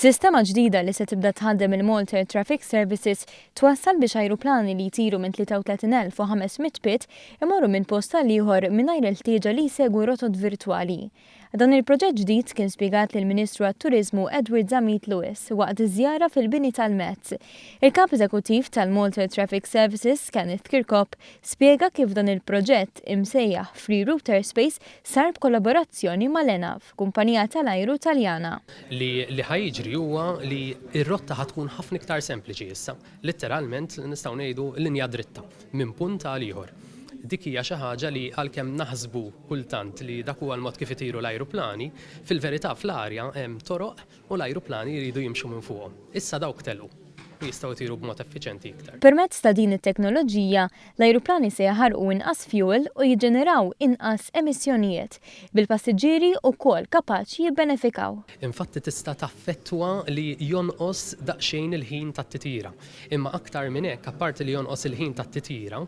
Sistema ġdida li se tibda tħaddem il-Malta Air Traffic Services twassal biex ajruplani li jtiru minn 33,500 pit imorru minn posta ieħor mingħajr il-ħtieġa li jsegwu rotot virtwali. Dan il-proġett ġdid kien spjegat lill-Ministru għat-Turiżmu Edward Zamit Lewis waqt iż-żjara fil-bini tal-Met. Il-Kap Eżekuttiv tal-Malta Air Traffic Services Kenneth Kirkhope spjega kif dan il-proġett imsejjaħ Free Route Airspace sar b'kollaborazzjoni mal-ENAV, kumpanija tal-ajru Taljana. Li ħajġri huwa li r-rotta ħatkun ħafna iktar sempliċi issa. Litteralment nistgħu ngħidu linja dritta minn punt għal ieħor. Dik hija xi ħaġa li għalkemm naħsbu kultant li dak huwa l-mod kif itiru l-ajruplani, fil-verità fl-arja hemm toroq u l-ajruplani jridu jimxu minn fuqhom. Issa dawk telgħu u jistgħu jtiru b'mod effiċjenti iktar. Permezz ta' din it-teknoloġija, l-ajruplani se jaħarqu inqas fuel u jiġġeneraw inqas emissjonijiet bil-passiġġieri wkoll kapaċi jibbenefikaw. Infatti tista' taffettwa li jonqos daqsxejn il-ħin tat-titjira. Imma aktar minn hekk apparti li jonqos il-ħin tat-titjira,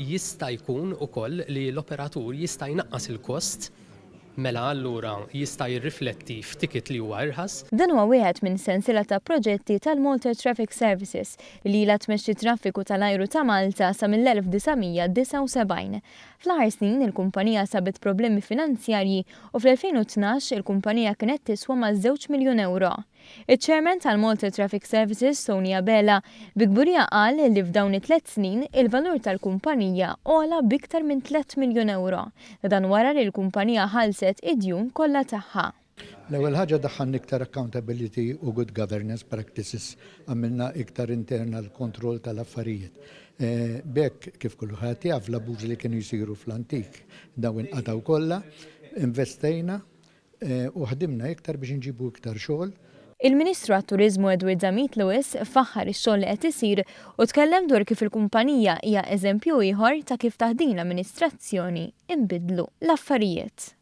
jista' jkun ukoll li l-operatur jista' jnaqqas il-kost mela allura jista' jirrifletti f'ticket li huwa irħas. Dan huwa wieħed minn sensiela ta' proġetti tal-Malta Air Traffic Services li ilha tmexxi traffiku tal-ajru ta' Malta sa mill-1979. Fl-aħħar snin il-kumpanija sabet problemi finanzjarji u fl-2012 il-kumpanija kienet tiswa ma' €2 miljun. Iċ-Chairman tal-Malta Air Traffic Services Sonia Bella bi kburija qal li f'dawn it-3 snin il-valur tal-kumpanija ogħla b'iktar minn €3 miljun. Dan wara li l-kumpanija ħalset id-djun kollha tagħha. L-ewwel ħaġa daħħalna iktar accountability u good governance practices, għamilna iktar internal control tal-affarijiet. Bekk kif kulħadd jaf l-abuż li kienu jsiru fl-antik daw inqataw kollha, investejna u ħdimna iktar biex inġibu iktar xogħol. Il-Ministru għat-Turiżmu Edward Zamit Lewis faħħar ix-xogħol li qed isir u tkellem dwar kif il-kumpanija hija eżempju ieħor ta' kif taħdin l-amministrazzjoni inbidlu l-affarijiet.